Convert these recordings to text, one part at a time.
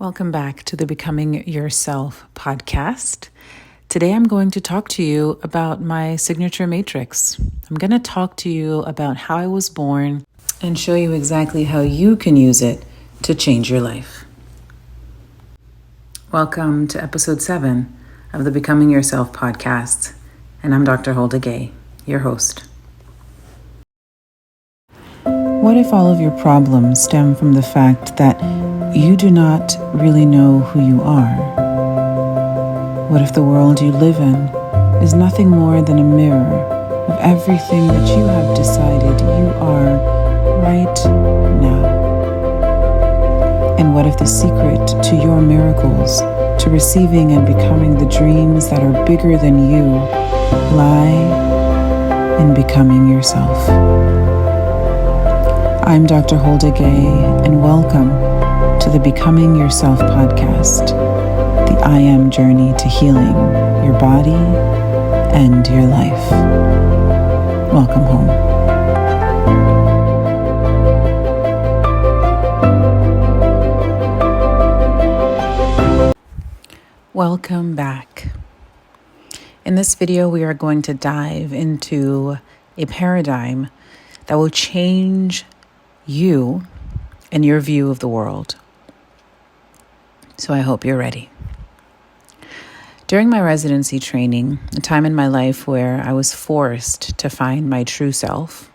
Welcome back to the Becoming Yourself podcast. Today I'm going to talk to you about my signature matrix. I'm going to talk to you about how I was born and show you exactly how you can use it to change your life. Welcome to episode 7 of the Becoming Yourself podcast, and I'm Dr. Holda Gueye, your host. What if all of your problems stem from the fact that you do not really know who you are? What if the world you live in is nothing more than a mirror of everything that you have decided you are right now? And what if the secret to your miracles, to receiving and becoming the dreams that are bigger than you, lie in becoming yourself? I'm Dr. Holda Gueye, and welcome to the Becoming Yourself podcast, the I Am journey to healing your body and your life. Welcome home. Welcome back. In this video, we are going to dive into a paradigm that will change you and your view of the world. So I hope you're ready. During my residency training, a time in my life where I was forced to find my true self,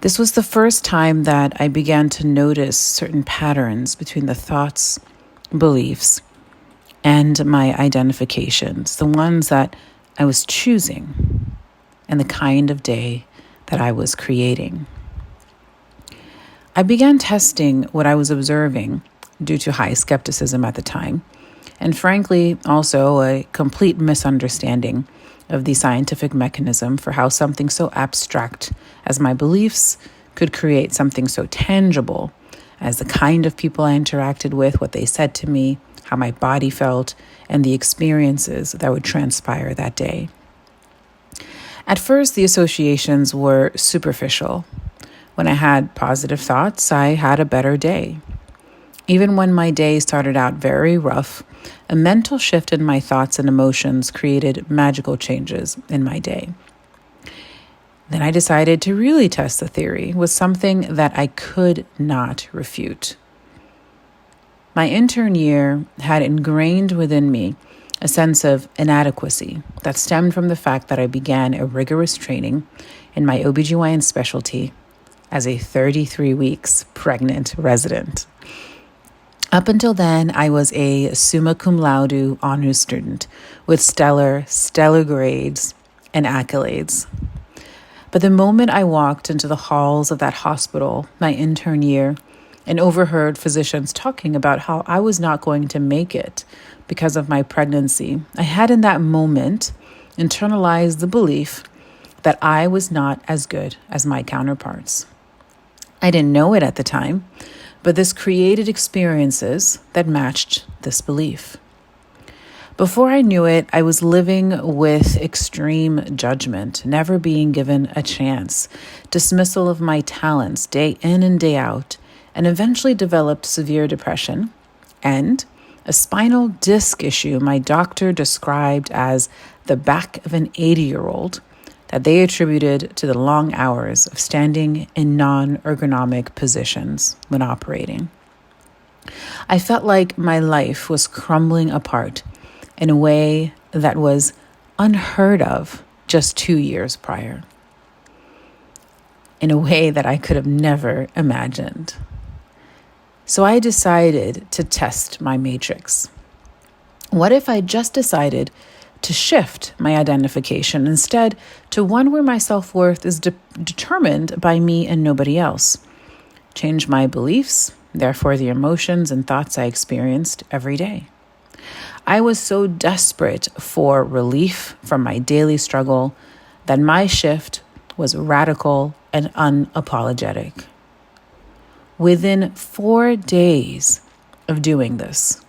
this was the first time that I began to notice certain patterns between the thoughts, beliefs, and my identifications, the ones that I was choosing, and the kind of day that I was creating. I began testing what I was observing due to high skepticism at the time, and frankly, also a complete misunderstanding of the scientific mechanism for how something so abstract as my beliefs could create something so tangible as the kind of people I interacted with, what they said to me, how my body felt, and the experiences that would transpire that day. At first, the associations were superficial. When I had positive thoughts, I had a better day. Even when my day started out very rough, a mental shift in my thoughts and emotions created magical changes in my day. Then I decided to really test the theory with something that I could not refute. My intern year had ingrained within me a sense of inadequacy that stemmed from the fact that I began a rigorous training in my OBGYN specialty as a 33 weeks pregnant resident. Up until then, I was a summa cum laude honors student with stellar grades and accolades. But the moment I walked into the halls of that hospital my intern year and overheard physicians talking about how I was not going to make it because of my pregnancy, I had in that moment internalized the belief that I was not as good as my counterparts. I didn't know it at the time, but this created experiences that matched this belief. Before I knew it, I was living with extreme judgment, never being given a chance, dismissal of my talents day in and day out, and eventually developed severe depression and a spinal disc issue my doctor described as the back of an 80-year-old that they attributed to the long hours of standing in non-ergonomic positions when operating. I felt like my life was crumbling apart in a way that was unheard of just 2 years prior, in a way that I could have never imagined. So I decided to test my matrix. What if I just decided to shift my identification instead to one where my self-worth is determined by me and nobody else? Change my beliefs, therefore the emotions and thoughts I experienced every day. I was so desperate for relief from my daily struggle that my shift was radical and unapologetic. Within 4 days of doing this,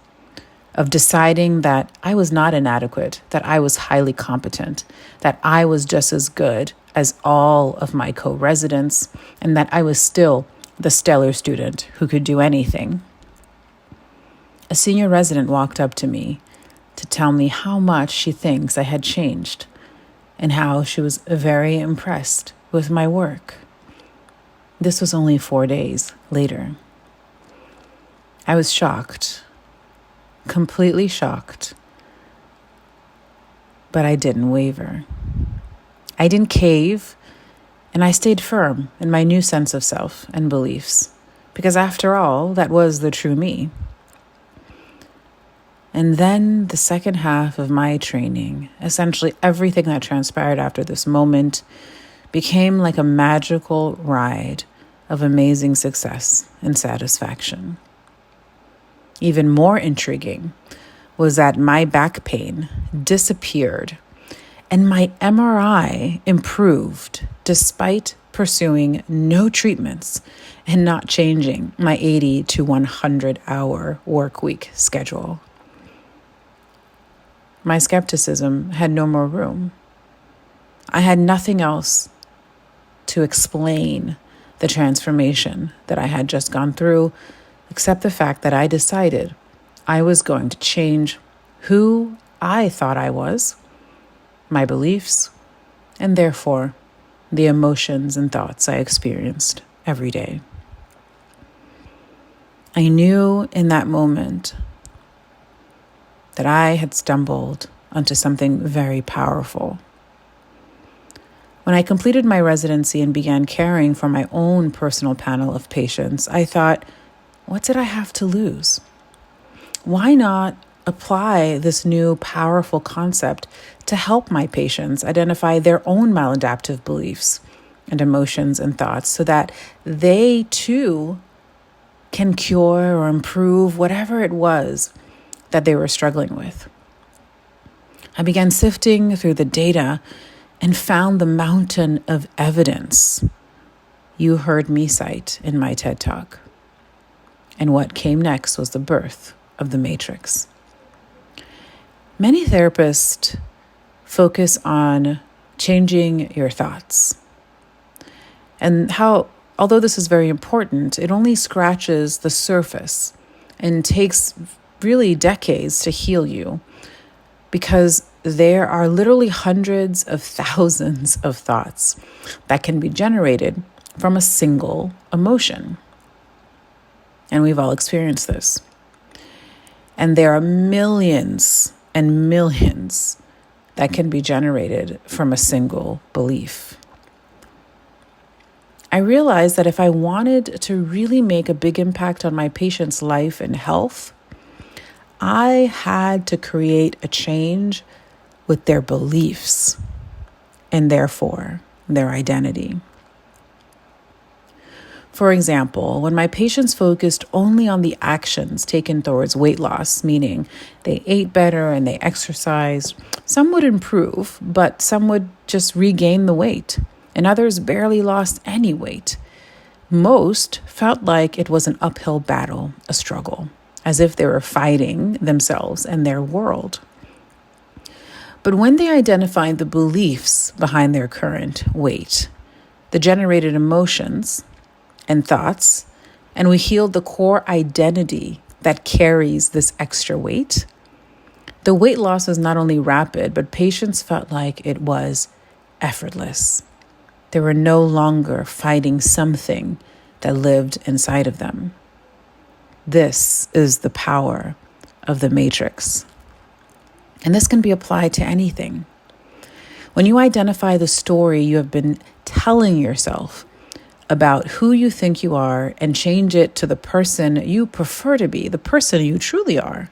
of deciding that I was not inadequate, that I was highly competent, that I was just as good as all of my co-residents, and that I was still the stellar student who could do anything. A senior resident walked up to me to tell me how much she thinks I had changed and how she was very impressed with my work. This was only 4 days later. I was shocked, completely shocked, but I didn't waver. I didn't cave, and I stayed firm in my new sense of self and beliefs, because after all, that was the true me. And then the second half of my training, essentially everything that transpired after this moment, became like a magical ride of amazing success and satisfaction. Even more intriguing was that my back pain disappeared and my MRI improved despite pursuing no treatments and not changing my 80 to 100 hour work week schedule. My skepticism had no more room. I had nothing else to explain the transformation that I had just gone through, except the fact that I decided I was going to change who I thought I was, my beliefs, and therefore the emotions and thoughts I experienced every day. I knew in that moment that I had stumbled onto something very powerful. When I completed my residency and began caring for my own personal panel of patients, I thought, what did I have to lose? Why not apply this new powerful concept to help my patients identify their own maladaptive beliefs and emotions and thoughts so that they too can cure or improve whatever it was that they were struggling with? I began sifting through the data and found the mountain of evidence you heard me cite in my TED Talk. And what came next was the birth of the matrix. Many therapists focus on changing your thoughts and how, although this is very important, it only scratches the surface and takes really decades to heal you, because there are literally hundreds of thousands of thoughts that can be generated from a single emotion. And we've all experienced this. And there are millions and millions that can be generated from a single belief. I realized that if I wanted to really make a big impact on my patient's life and health, I had to create a change with their beliefs and therefore their identity. For example, when my patients focused only on the actions taken towards weight loss, meaning they ate better and they exercised, some would improve, but some would just regain the weight, and others barely lost any weight. Most felt like it was an uphill battle, a struggle, as if they were fighting themselves and their world. But when they identified the beliefs behind their current weight, the generated emotions and thoughts, and we healed the core identity that carries this extra weight, the weight loss was not only rapid, but patients felt like it was effortless. They were no longer fighting something that lived inside of them. This is the power of the matrix. And this can be applied to anything. When you identify the story you have been telling yourself about who you think you are and change it to the person you prefer to be, the person you truly are,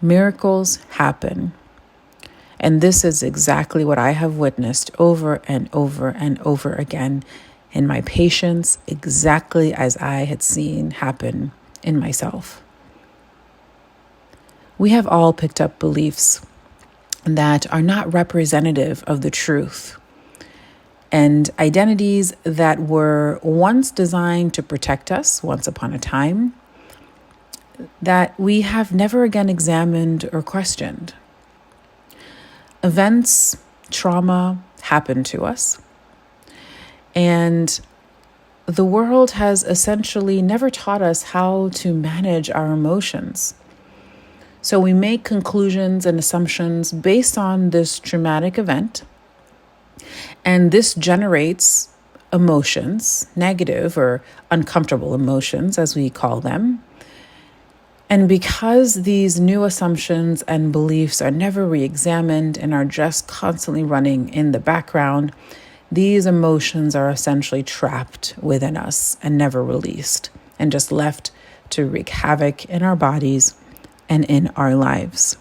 miracles happen. And this is exactly what I have witnessed over and over and over again in my patients, exactly as I had seen happen in myself. We have all picked up beliefs that are not representative of the truth, and identities that were once designed to protect us once upon a time that we have never again examined or questioned. Events, trauma happen to us, and the world has essentially never taught us how to manage our emotions. So we make conclusions and assumptions based on this traumatic event, and this generates emotions, negative or uncomfortable emotions, as we call them. And because these new assumptions and beliefs are never re-examined and are just constantly running in the background, these emotions are essentially trapped within us and never released, and just left to wreak havoc in our bodies and in our lives.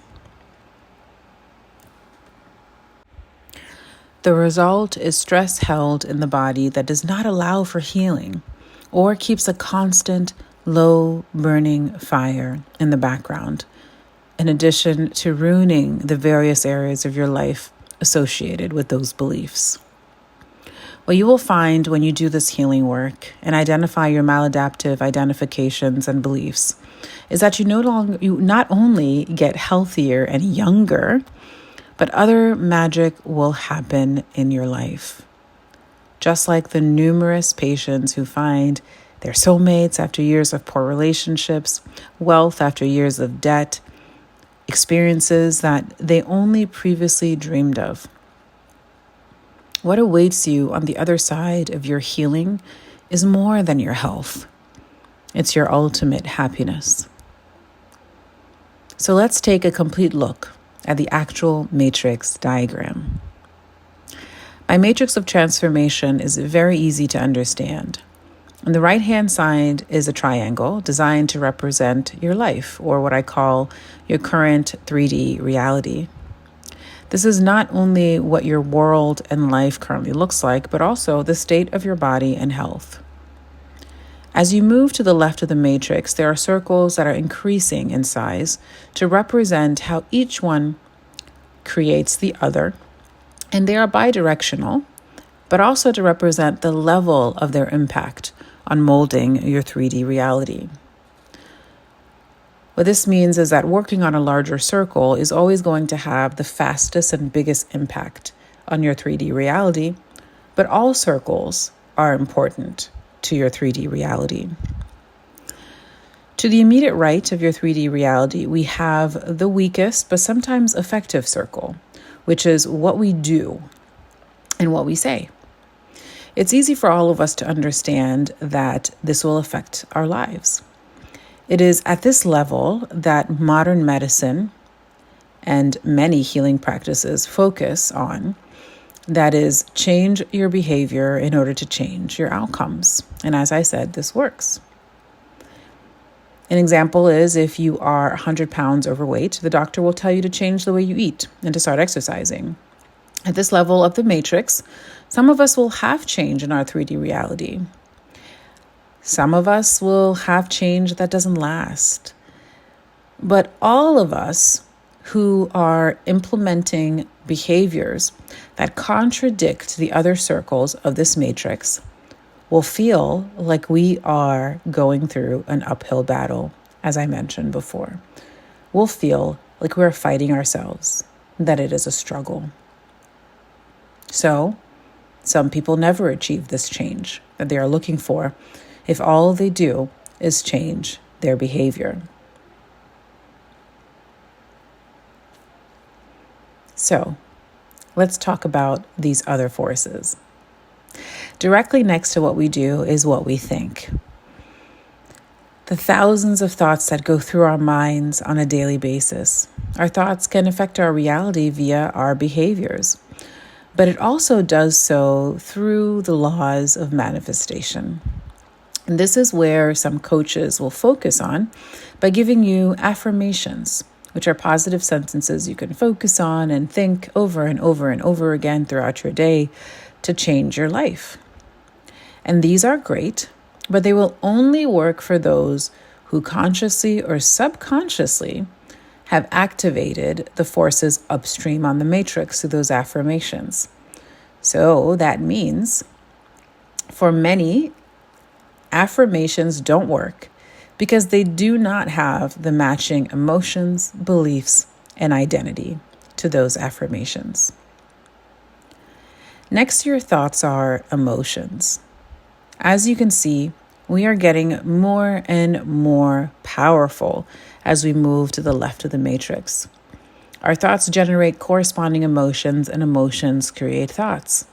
The result is stress held in the body that does not allow for healing or keeps a constant, low burning fire in the background, in addition to ruining the various areas of your life associated with those beliefs. What you will find when you do this healing work and identify your maladaptive identifications and beliefs is that you not only get healthier and younger, but other magic will happen in your life. Just like the numerous patients who find their soulmates after years of poor relationships, wealth after years of debt, experiences that they only previously dreamed of. What awaits you on the other side of your healing is more than your health. It's your ultimate happiness. So let's take a complete look at the actual matrix diagram. My matrix of transformation is very easy to understand. On the right-hand side is a triangle designed to represent your life, or what I call your current 3D reality. This is not only what your world and life currently looks like, but also the state of your body and health. As you move to the left of the matrix, there are circles that are increasing in size to represent how each one creates the other, and they are bidirectional, but also to represent the level of their impact on molding your 3D reality. What this means is that working on a larger circle is always going to have the fastest and biggest impact on your 3D reality, but all circles are important to your 3D reality. To the immediate right of your 3D reality, we have the weakest but sometimes effective circle, which is what we do and what we say. It's easy for all of us to understand that this will affect our lives. It is at this level that modern medicine and many healing practices focus on. That is, change your behavior in order to change your outcomes. And as I said, this works. An example is if you are 100 pounds overweight, the doctor will tell you to change the way you eat and to start exercising. At this level of the matrix, some of us will have change in our 3D reality. Some of us will have change that doesn't last. But all of us who are implementing behaviors that contradict the other circles of this matrix will feel like we are going through an uphill battle, as I mentioned before. We'll feel like we're fighting ourselves, that it is a struggle. So, some people never achieve this change that they are looking for if all they do is change their behavior. So, let's talk about these other forces. Directly next to what we do is what we think. The thousands of thoughts that go through our minds on a daily basis. Our thoughts can affect our reality via our behaviors, but it also does so through the laws of manifestation. And this is where some coaches will focus on by giving you affirmations, which are positive sentences you can focus on and think over and over and over again throughout your day to change your life. And these are great, but they will only work for those who consciously or subconsciously have activated the forces upstream on the matrix through those affirmations. So that means for many, affirmations don't work because they do not have the matching emotions, beliefs, and identity to those affirmations. Next to your thoughts are emotions. As you can see, we are getting more and more powerful as we move to the left of the matrix. Our thoughts generate corresponding emotions, and emotions create thoughts.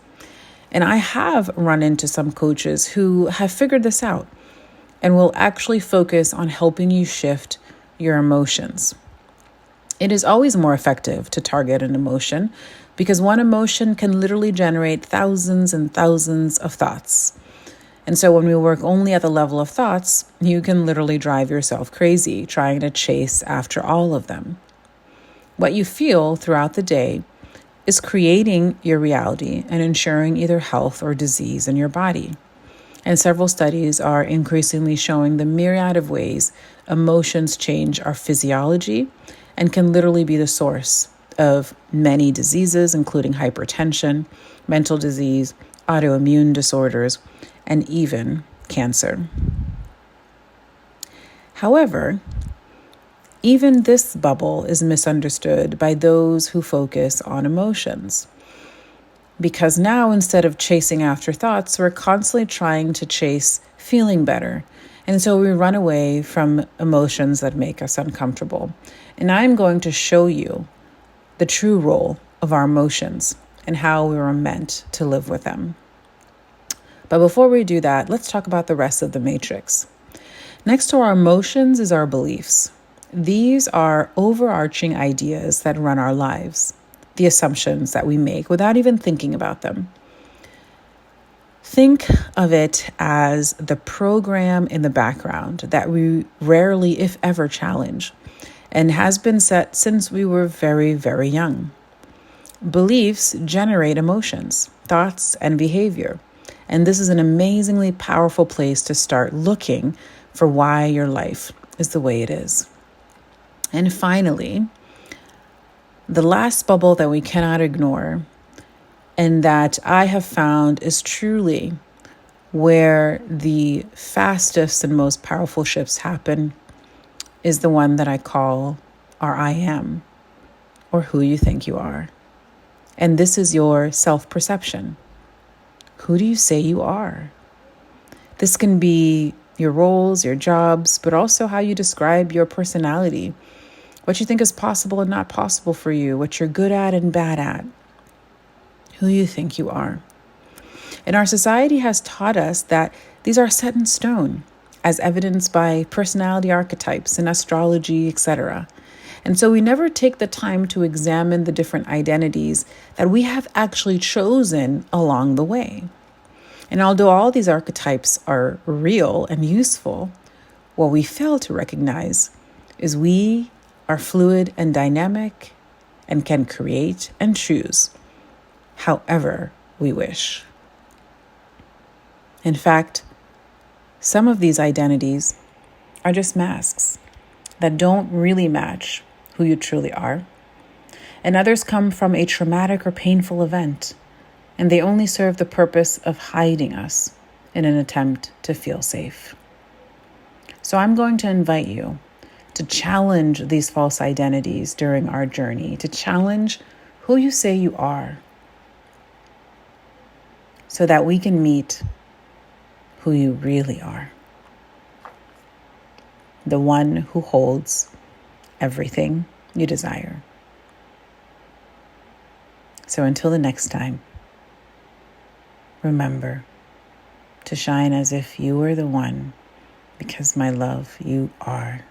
And I have run into some coaches who have figured this out and will actually focus on helping you shift your emotions. It is always more effective to target an emotion because one emotion can literally generate thousands and thousands of thoughts. And so when we work only at the level of thoughts, you can literally drive yourself crazy trying to chase after all of them. What you feel throughout the day is creating your reality and ensuring either health or disease in your body. And several studies are increasingly showing the myriad of ways emotions change our physiology and can literally be the source of many diseases, including hypertension, mental disease, autoimmune disorders, and even cancer. However, even this bubble is misunderstood by those who focus on emotions. Because now, instead of chasing after thoughts, we're constantly trying to chase feeling better. And so we run away from emotions that make us uncomfortable. And I'm going to show you the true role of our emotions and how we were meant to live with them. But before we do that, let's talk about the rest of the matrix. Next to our emotions is our beliefs. These are overarching ideas that run our lives, the assumptions that we make without even thinking about them. Think of it as the program in the background that we rarely, if ever, challenge, and has been set since we were very, very young. Beliefs generate emotions, thoughts, and behavior. And this is an amazingly powerful place to start looking for why your life is the way it is. And finally, the last bubble that we cannot ignore and that I have found is truly where the fastest and most powerful shifts happen is the one that I call our I am, or who you think you are. And this is your self-perception. Who do you say you are? This can be your roles, your jobs, but also how you describe your personality, what you think is possible and not possible for you, what you're good at and bad at, who you think you are. And our society has taught us that these are set in stone, as evidenced by personality archetypes and astrology, etc. And so we never take the time to examine the different identities that we have actually chosen along the way. And although all these archetypes are real and useful, what we fail to recognize is we are fluid and dynamic and can create and choose however we wish. In fact, some of these identities are just masks that don't really match who you truly are, and others come from a traumatic or painful event, and they only serve the purpose of hiding us in an attempt to feel safe. So I'm going to invite you to challenge these false identities during our journey, to challenge who you say you are, so that we can meet who you really are. The one who holds everything you desire. So until the next time, remember to shine as if you were the one, because my love, you are.